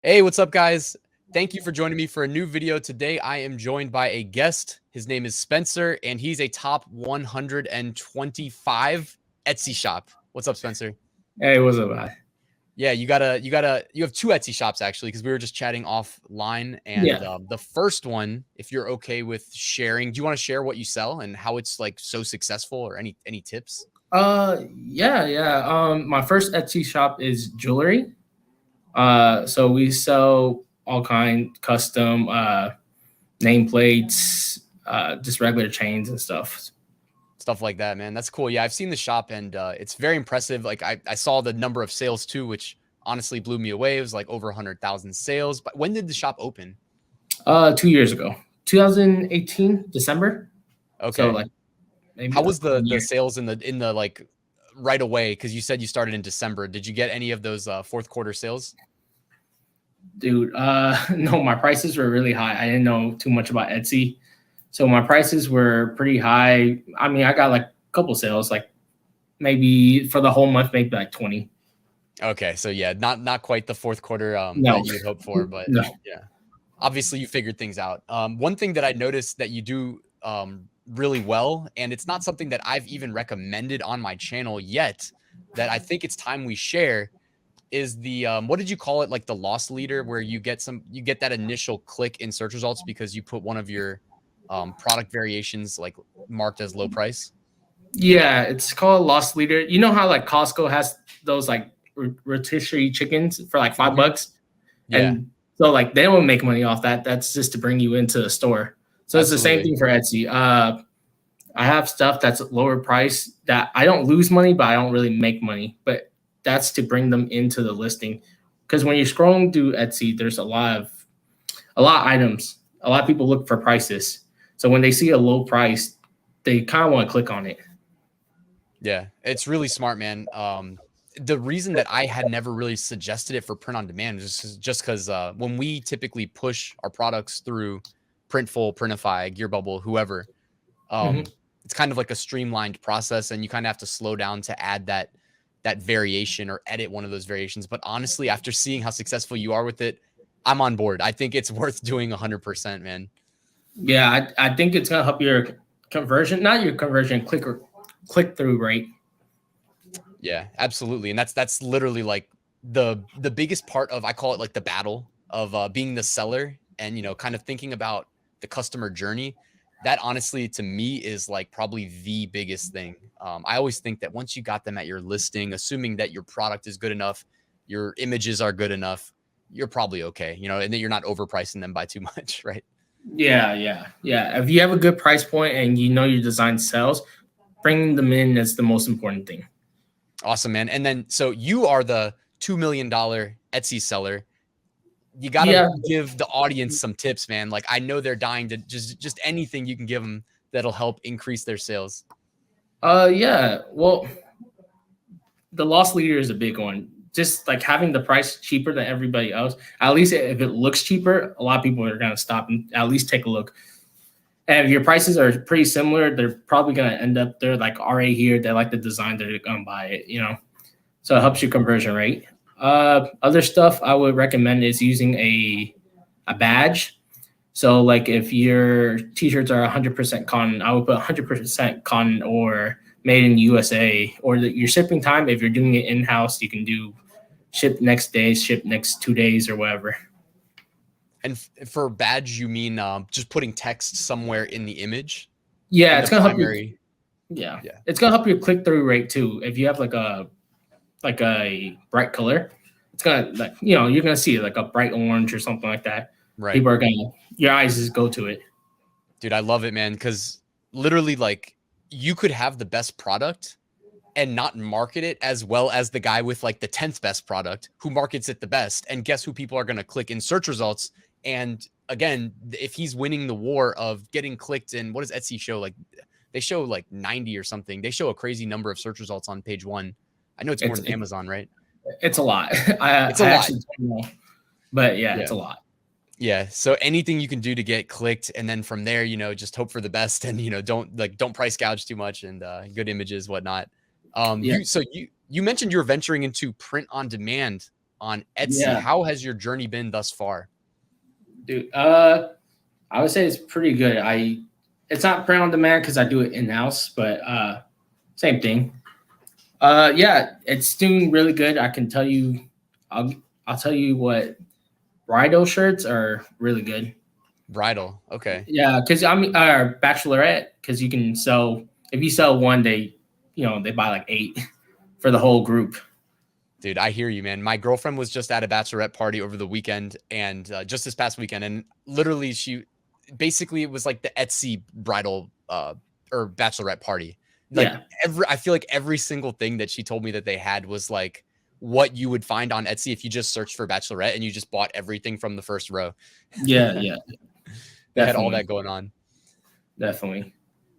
Hey, what's up, guys? Thank you for joining me for a new video. Today, I am joined by a guest. His name is Spencer, and he's a top 125 Etsy shop. What's up, Spencer? Hey, what's up, man? Yeah, you have two Etsy shops actually, because we were just chatting offline. And Yeah. the first one, if you're okay with sharing, do you want to share what you sell and how it's like so successful, or any tips? Yeah. My first Etsy shop is jewelry. So we sell all kind custom nameplates, just regular chains and stuff. Stuff like that, man. That's cool. Yeah, I've seen the shop, and it's very impressive. Like I saw the number of sales too, which honestly blew me away. It was like over 100,000 sales. But when did the shop open? 2 years ago, 2018 December. So Okay. like maybe How like was the 1 year. sales in the like right away? Because you said you started in December. Did you get any of those fourth quarter sales? Dude, no, my prices were really high. I didn't know too much about Etsy, so my prices were pretty high. I mean, I got like a couple sales, like maybe for the whole month, maybe like 20. Okay, so yeah, not quite the fourth quarter No, that you would hope for, but no. yeah, obviously you figured things out. One thing that I noticed that you do really well, and it's not something that I've even recommended on my channel yet, that I think it's time we share, is the what did you call it, like the loss leader, where you get that initial click in search results because you put one of your product variations like marked as low price. Yeah, it's called Lost Leader. You know how like Costco has those like rotisserie chickens for like five Mhm. bucks, Yeah, and so like they don't make money off that. That's just to bring you into the store. So it's the same absolutely. thing for Etsy. I have stuff that's lower price that I don't lose money, but I don't really make money. But that's to bring them into the listing, because when you're scrolling through Etsy, there's a lot of items. A lot of people look for prices. So when they see a low price, they kind of want to click on it. Yeah, it's really smart, man. The reason that I had never really suggested it for print on demand is just because when we typically push our products through Printful, Printify, Gearbubble, whoever, Mhm. um, it's kind of like a streamlined process, and you kind of have to slow down to add that variation or edit one of those variations. But honestly, after seeing how successful you are with it, I'm on board. I think it's worth doing 100%, man. Yeah, I think it's gonna help your conversion, not your conversion, click through rate. Yeah, absolutely. And that's literally like the biggest part of, I call it like the battle of being the seller, and kind of thinking about the customer journey. That honestly to me is like probably the biggest thing. I always think that once you got them at your listing, assuming that your product is good enough, your images are good enough, you're probably okay, and that you're not overpricing them by too much, right? Yeah. If you have a good price point and you know your design sells, bringing them in is the most important thing. Awesome, man. And then so you are the $2 million Etsy seller. You got to Yeah. give the audience some tips, man. Like I know they're dying to just anything you can give them that'll help increase their sales. Yeah. Well, the loss leader is a big one. Just like having the price cheaper than everybody else. At least if it looks cheaper, a lot of people are gonna stop and at least take a look. And if your prices are pretty similar, they're probably gonna end up they're like already here. They like the design, they're gonna buy it. So it helps your conversion rate. Other stuff I would recommend is using a badge. So like if your t-shirts are 100% cotton, I would put 100% cotton or made in USA. Or your shipping time, if you're doing it in-house, you can do ship next day, ship next 2 days or whatever. And for badge, you mean just putting text somewhere in the image, Yeah, in it's the gonna help you. primary? Yeah, Yeah. it's gonna help your click-through rate too. If you have like a bright color, it's gonna like you're gonna see like a bright orange or something like that. Right. People are gonna your eyes just go to it. Dude, I love it, man, because literally, like, you could have the best product and not market it as well as the guy with like the 10th best product who markets it the best. And guess who people are going to click in search results? And again, if he's winning the war of getting clicked in, what does Etsy show? Like they show like 90 or something. They show a crazy number of search results on page one. I know it's more It's than Amazon, right? it's a lot. I It's a I lot. actually don't know, but yeah, Yeah. it's a lot. Yeah. So anything you can do to get clicked, and then from there, just hope for the best, and don't price gouge too much, and good images, whatnot. Yeah. You mentioned you're venturing into print on demand. on Etsy. Yeah, How has your journey been thus far? dude. I would say it's pretty good. It's not print on demand because I do it in house, but same thing. Yeah, it's doing really good. I can tell you, I'll I'll tell you what, bridal shirts are really good. Bridal. Okay. Yeah, because I mean, bachelorette, because you can sell, if you sell one, they buy like eight for the whole group. Dude, I hear you, man. My girlfriend was just at a bachelorette party over the weekend and just this past weekend. And literally basically it was like the Etsy bridal or bachelorette party. Like Yeah, I feel like every single thing that she told me that they had was like what you would find on Etsy if you just searched for bachelorette and you just bought everything from the first row. yeah, They had all that definitely, going on. definitely.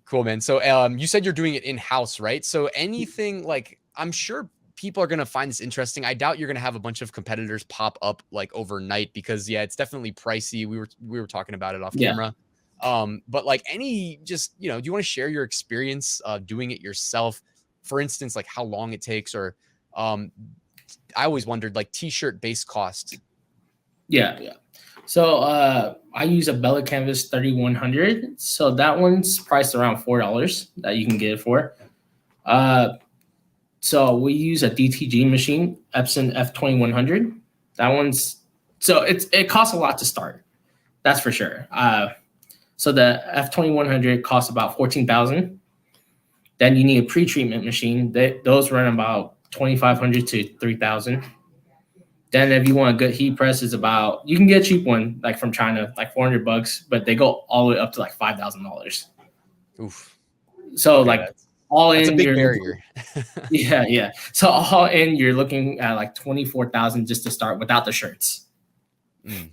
Cool, man. So you said you're doing it in-house, right? So anything like I'm sure people are gonna find this interesting. I doubt you're gonna have a bunch of competitors pop up like overnight because yeah, it's definitely pricey. We were talking about it off Yeah, camera. But like any just, do you want to share your experience doing it yourself? For instance, like how long it takes, or um I always wondered like t-shirt base cost. yeah. So I use a Bella Canvas 3100. So that one's priced around $4 that you can get it for. Uh, so we use a DTG machine, Epson F2100. That one's so it costs a lot to start. That's for sure. So the F2100 costs about 14,000. Then you need a pre-treatment machine. Those run about 2,500 to 3,000. Then if you want a good heat press, is about, you can get a cheap one like from China, like $400, but they go all the way up to like $5,000. Oof. So Okay, like all that's a in, big barrier. yeah. So all in, you're looking at like 24,000 just to start without the shirts. Mm. And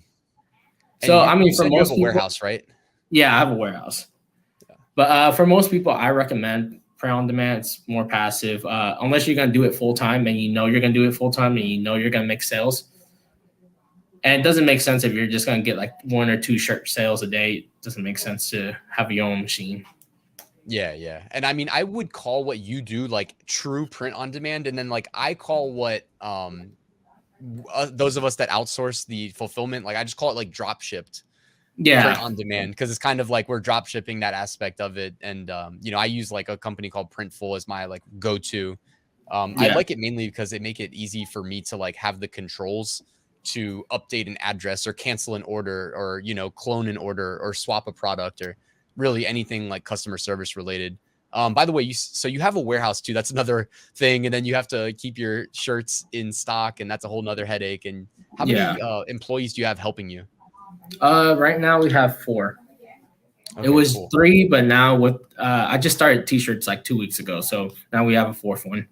So you I mean, for said you have most a people, warehouse, right? yeah, I have a warehouse. Yeah. But for most people, I recommend print on demand. It's more passive, unless you're gonna do it full time and you know you're gonna do it full time and you know you're gonna make sales. And it doesn't make sense if you're just gonna get like one or two shirt sales a day. It doesn't make sense to have your own machine. Yeah, yeah. And I mean, I would call what you do like true print on demand, and then like I call what those of us that outsource the fulfillment, like I just call it like drop shipped print Yeah, on demand, because it's kind of like we're drop shipping that aspect of it. And I use like a company called Printful as my like go-to. I yeah, like it mainly because they make it easy for me to like have the controls to update an address or cancel an order, or clone an order or swap a product, or really anything like customer service related. By the way, you have a warehouse too. That's another thing. And then you have to keep your shirts in stock, and that's a whole nother headache. And how yeah. many employees do you have helping you? Right now we have four. It Okay, was cool. three, but now with I just started t-shirts like 2 weeks ago, so now we have a fourth one.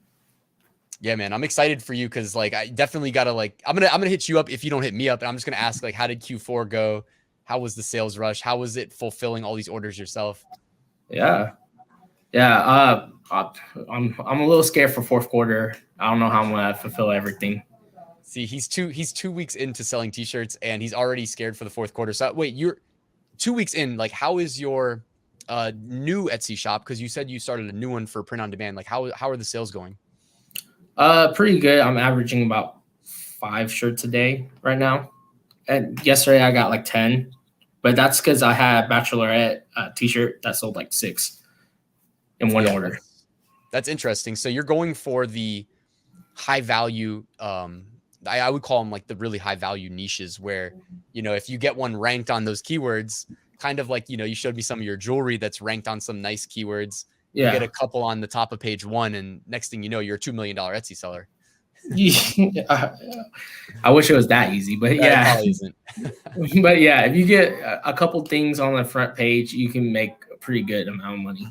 Yeah, man, I'm excited for you because like I definitely gotta like I'm gonna hit you up if you don't hit me up, and I'm just gonna ask like how did Q4 go? How was the sales rush? How was it fulfilling all these orders yourself? Yeah, yeah. I'm a little scared for fourth quarter. I don't know how I'm gonna fulfill everything. See, he's 2 weeks into selling t-shirts and he's already scared for the fourth quarter. So wait, you're 2 weeks in. Like, how is your new Etsy shop? Because you said you started a new one for print on demand. Like, how are the sales going? Pretty good. I'm averaging about 5 shirts a day right now. And yesterday I got like 10, but that's because I had a bachelorette t-shirt that sold like 6 in one Yeah, order. that's interesting. So you're going for the high value. I would call them like the really high value niches where, if you get one ranked on those keywords, kind of like, you showed me some of your jewelry that's ranked on some nice keywords. You get Yeah. a couple on the top of page one, and next thing you know, you're a $2 million Etsy seller. I wish it was that easy, but It yeah. probably isn't. But yeah, if you get a couple things on the front page, you can make a pretty good amount of money.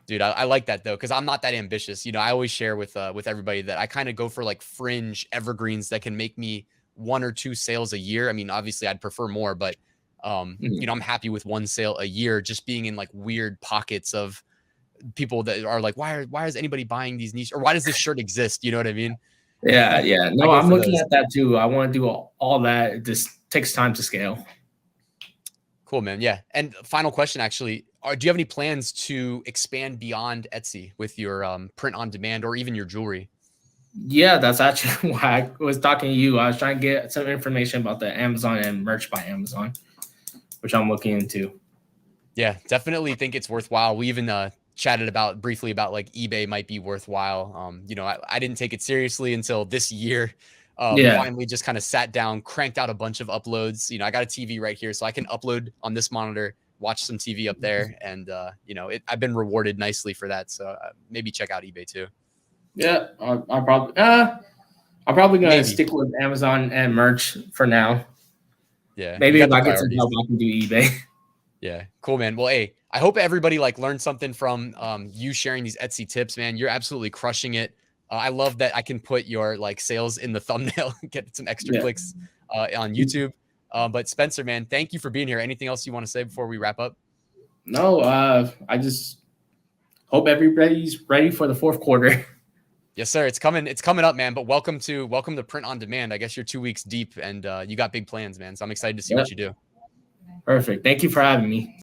Dude, I like that though, because I'm not that ambitious. I always share with everybody that I kind of go for like fringe evergreens that can make me 1 or 2 sales a year. I mean, obviously I'd prefer more, but Mhm. I'm happy with 1 sale a year, just being in like weird pockets of people that are like, why is anybody buying these niche, or why does this shirt exist? You know what I mean? Yeah, yeah. I No, go I'm for looking those. at that too. I want to do all that. It just takes time to scale. Cool, man. Yeah. And final question, actually, do you have any plans to expand beyond Etsy with your print on demand or even your jewelry? Yeah, that's actually why I was talking to you. I was trying to get some information about the Amazon and merch by Amazon, which I'm looking into. Yeah, definitely think it's worthwhile. We even chatted about briefly about like eBay might be worthwhile. You know, I didn't take it seriously until this year. Yeah, Finally just kind of sat down, cranked out a bunch of uploads. You know, I got a TV right here, so I can upload on this monitor, watch some TV up there, and you know, I've been rewarded nicely for that. So maybe check out eBay too. yeah. I'm probably gonna Maybe, stick with Amazon and merch for now. yeah, you Maybe got if the I get some priorities. help, I can do eBay. Yeah, cool, man. Well, hey, I hope everybody like learned something from you sharing these Etsy tips, man. You're absolutely crushing it. I love that I can put your like sales in the thumbnail, get some extra Yeah. clicks on YouTube. But Spencer, man, thank you for being here. Anything else you want to say before we wrap up? No, I just hope everybody's ready for the fourth quarter. Yes, sir. It's coming. It's coming up, man. But welcome to Print on Demand. I guess you're 2 weeks deep, and you got big plans, man. So I'm excited to see Yeah, what you do. perfect. Thank you for having me.